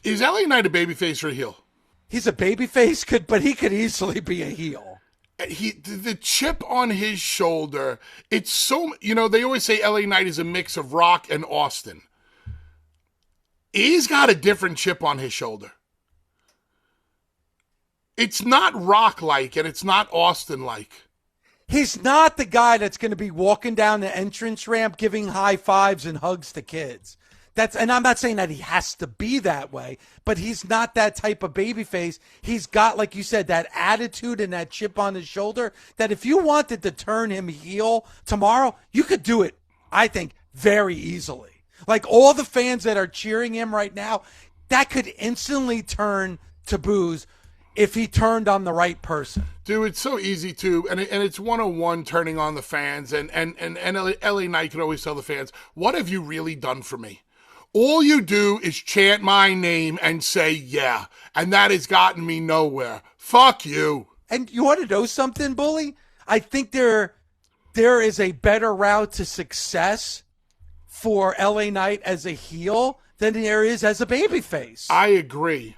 Is LA Knight a babyface or a heel? He's a babyface, but he could easily be a heel. The chip on his shoulder, it's so, they always say LA Knight is a mix of Rock and Austin. He's got a different chip on his shoulder. It's not Rock-like and it's not Austin-like. He's not the guy that's going to be walking down the entrance ramp giving high fives and hugs to kids. And I'm not saying that he has to be that way, but he's not that type of babyface. He's got, like you said, that attitude and that chip on his shoulder that if you wanted to turn him heel tomorrow, you could do it, I think, very easily. Like all the fans that are cheering him right now, that could instantly turn to boos if he turned on the right person. Dude, it's so easy to, and it's 101 turning on the fans, and LA Knight could always tell the fans, what have you really done for me? All you do is chant my name and say, yeah. And that has gotten me nowhere. Fuck you. And you want to know something, Bully? I think there is a better route to success for LA Knight as a heel than there is as a babyface. I agree.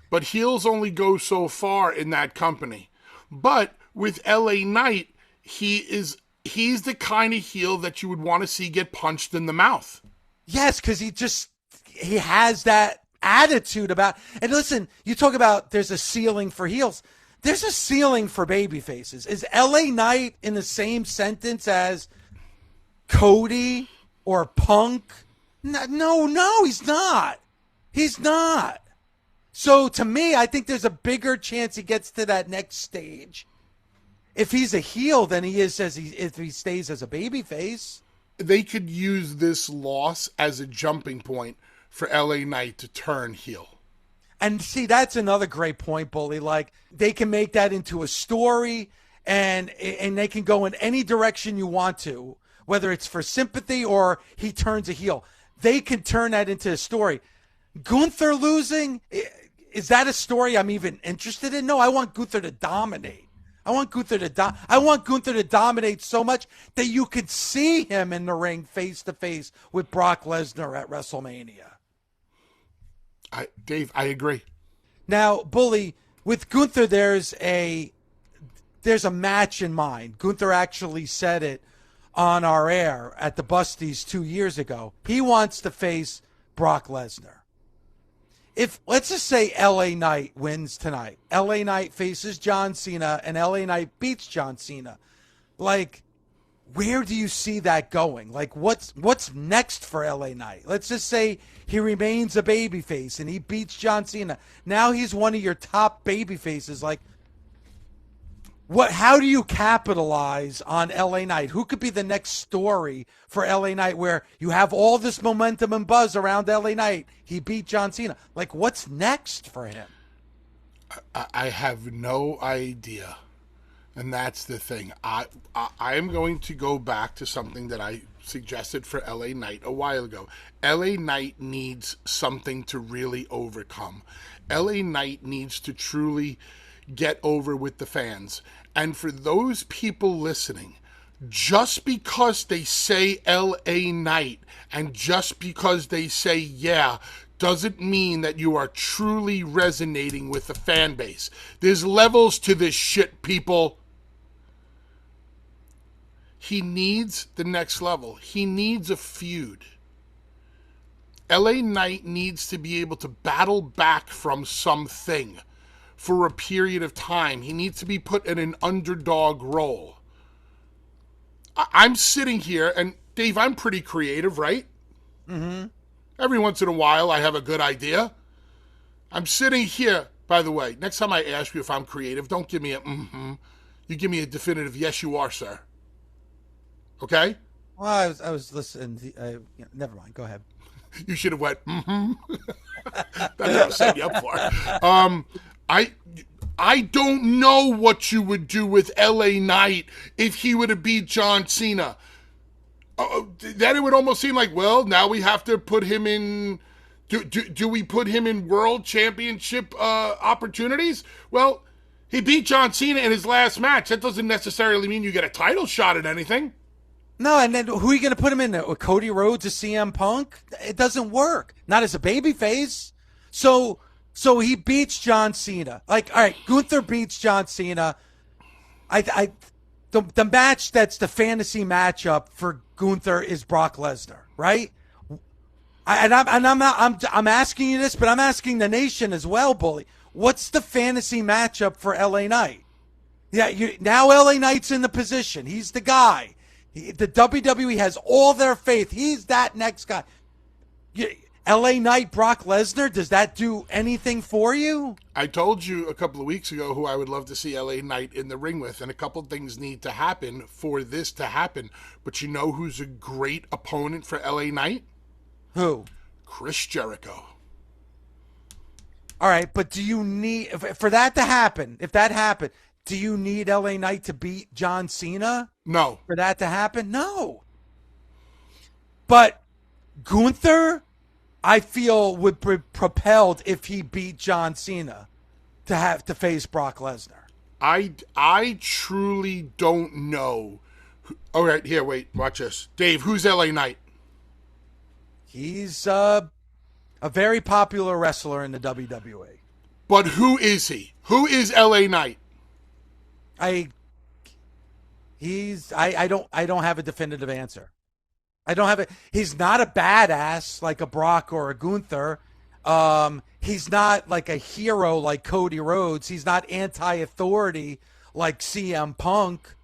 But heels only go so far in that company. But with LA Knight, he's the kind of heel that you would want to see get punched in the mouth. Yes, because he has that attitude about, and listen, you talk about there's a ceiling for heels. There's a ceiling for baby faces. Is LA Knight in the same sentence as Cody or Punk? No, he's not. He's not. So to me, I think there's a bigger chance he gets to that next stage if he's a heel than he is if he stays as a baby face. They could use this loss as a jumping point for LA Knight to turn heel. And see, that's another great point, Bully. Like, they can make that into a story, and they can go in any direction you want to, whether it's for sympathy or he turns a heel. They can turn that into a story. Gunther losing, is that a story I'm even interested in? No, I want Gunther to dominate. I want Gunther to dominate so much that you could see him in the ring face to face with Brock Lesnar at WrestleMania. Dave, I agree. Now, Bully, with Gunther, there's a match in mind. Gunther actually said it on our air at the Busties 2 years ago. He wants to face Brock Lesnar. If, let's just say LA Knight wins tonight, LA Knight faces John Cena and LA Knight beats John Cena, like, where do you see that going? Like, what's next for LA Knight? Let's just say he remains a babyface and he beats John Cena. Now he's one of your top babyfaces. Like, how do you capitalize on LA Knight? Who could be the next story for LA Knight where you have all this momentum and buzz around LA Knight? He beat John Cena. Like, what's next for him? I have no idea. And that's the thing. I am going to go back to something that I suggested for LA Knight a while ago. LA Knight needs something to really overcome. LA Knight needs to truly get over with the fans. And for those people listening, just because they say LA Knight and just because they say yeah doesn't mean that you are truly resonating with the fan base. There's levels to this shit, people. He needs the next level. He needs a feud. LA Knight needs to be able to battle back from something for a period of time. He needs to be put in an underdog role. I'm sitting here, and Dave, I'm pretty creative, right? Mm-hmm. Every once in a while, I have a good idea. I'm sitting here, by the way, next time I ask you if I'm creative, don't give me a mm-hmm. You give me a definitive, yes, you are, sir. Okay? Well, I was listening. Never mind. Go ahead. You should have went, mm-hmm. That's what I was setting you up for. I don't know what you would do with LA Knight if he would have beat John Cena. Then it would almost seem like, well, now we have to put him in. Do we put him in world championship opportunities? Well, he beat John Cena in his last match. That doesn't necessarily mean you get a title shot at anything. No, and then who are you going to put him in? Cody Rhodes or CM Punk? It doesn't work. Not as a babyface. So he beats John Cena. Like, all right, Gunther beats John Cena. The match that's the fantasy matchup for Gunther is Brock Lesnar, right? I'm asking you this, but I'm asking the nation as well, Bully. What's the fantasy matchup for LA Knight? Yeah, now LA Knight's in the position. He's the guy. The WWE has all their faith. He's that next guy. LA Knight, Brock Lesnar, does that do anything for you? I told you a couple of weeks ago who I would love to see LA Knight in the ring with, and a couple things need to happen for this to happen. But you know who's a great opponent for LA Knight? Who? Chris Jericho. All right, but do you need, for that to happen, if that happened, do you need LA Knight to beat John Cena? No. For that to happen? No. But Gunther, I feel, would be propelled if he beat John Cena to have to face Brock Lesnar. I truly don't know. All right, here, wait, watch this. Dave, who's LA Knight? He's a very popular wrestler in the WWE. But who is he? Who is LA Knight? I don't have a definitive answer. I don't have it. He's not a badass like a Brock or a Gunther. He's not like a hero like Cody Rhodes. He's not anti-authority like CM Punk.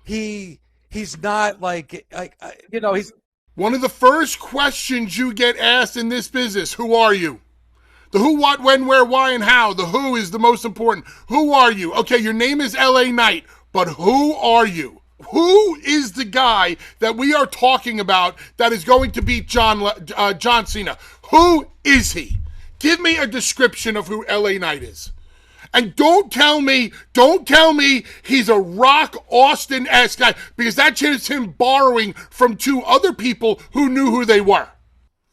He's not like he's one of the first questions you get asked in this business. Who are you? The who, what, when, where, why, and how. The who is the most important. Who are you? Okay, your name is LA Knight, but who are you? Who is the guy that we are talking about that is going to beat John Cena? Who is he? Give me a description of who LA Knight is. And don't tell me he's a Rock Austin-esque guy, because that's just him borrowing from two other people who knew who they were.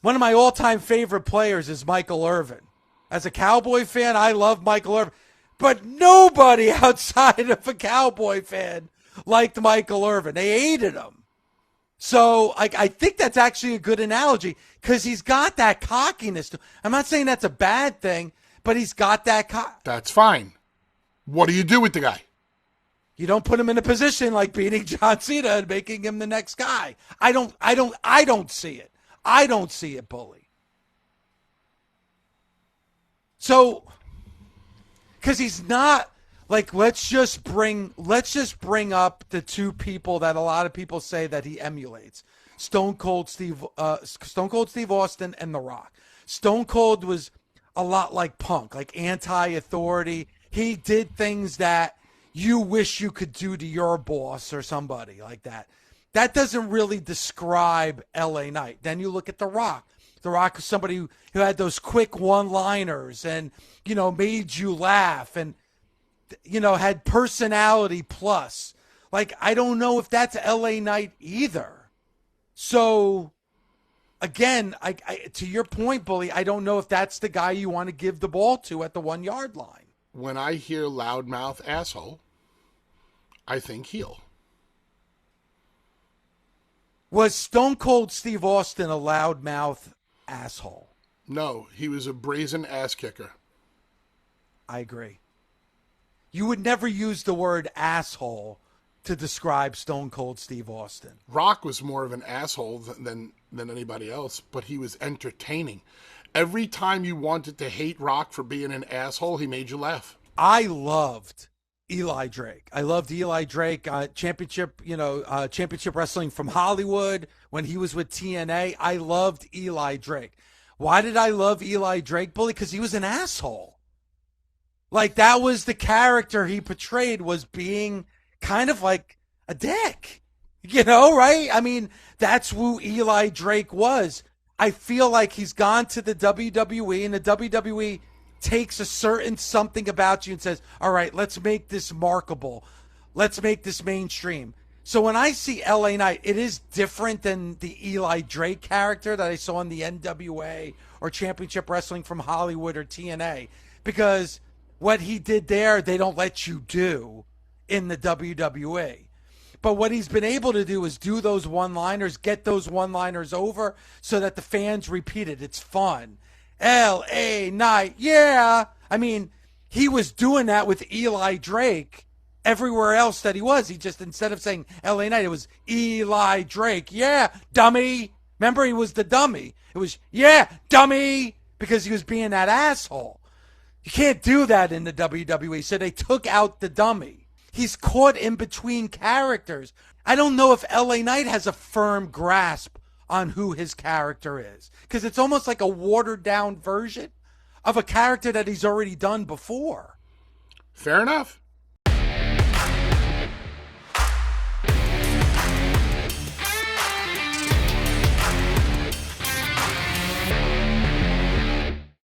One of my all-time favorite players is Michael Irvin. As a Cowboy fan, I love Michael Irvin. But nobody outside of a Cowboy fan liked Michael Irvin. They hated him. So I think that's actually a good analogy, because he's got that cockiness. I'm not saying that's a bad thing, but he's got that That's fine. What do you do with the guy? You don't put him in a position like beating John Cena and making him the next guy. I don't see it. I don't see it, Bully. So, because he's not like, let's just bring up the two people that a lot of people say that he emulates: Stone Cold Steve Austin and The Rock. Stone Cold was a lot like Punk, like anti-authority. He did things that you wish you could do to your boss or somebody like that. That doesn't really describe LA Knight. Then you look at The Rock. The Rock is somebody who had those quick one-liners and, made you laugh and, had personality plus. Like, I don't know if that's LA Knight either. So, again, I to your point, Bully, I don't know if that's the guy you want to give the ball to at the 1 yard line. When I hear loudmouth asshole, I think heel. Was Stone Cold Steve Austin a loudmouth asshole? No, he was a brazen ass kicker. I agree. You would never use the word asshole to describe Stone Cold Steve Austin. Rock was more of an asshole than anybody else, but he was entertaining. Every time you wanted to hate Rock for being an asshole, he made you laugh. I loved Eli Drake. I loved Eli Drake, championship wrestling from Hollywood when he was with TNA. I loved Eli Drake. Why did I love Eli Drake, Bully? Because he was an asshole. Like, that was the character he portrayed, was being kind of like a dick, right? I mean, that's who Eli Drake was. I feel like he's gone to the WWE, and the WWE takes a certain something about you and says, all right, let's make this marketable. Let's make this mainstream. So when I see LA Knight, it is different than the Eli Drake character that I saw in the NWA or Championship Wrestling from Hollywood or TNA, because what he did there, they don't let you do in the WWE. But what he's been able to do is do those one-liners, get those one-liners over so that the fans repeat it. It's fun. L.A. Knight, yeah. I mean, he was doing that with Eli Drake everywhere else that he was. He just, instead of saying L.A. Knight, it was Eli Drake. Yeah, dummy. Remember, he was the dummy. It was, yeah, dummy, because he was being that asshole. You can't do that in the WWE, so they took out the dummy. He's caught in between characters. I don't know if LA Knight has a firm grasp on who his character is, because it's almost like a watered down version of a character that he's already done before. Fair enough.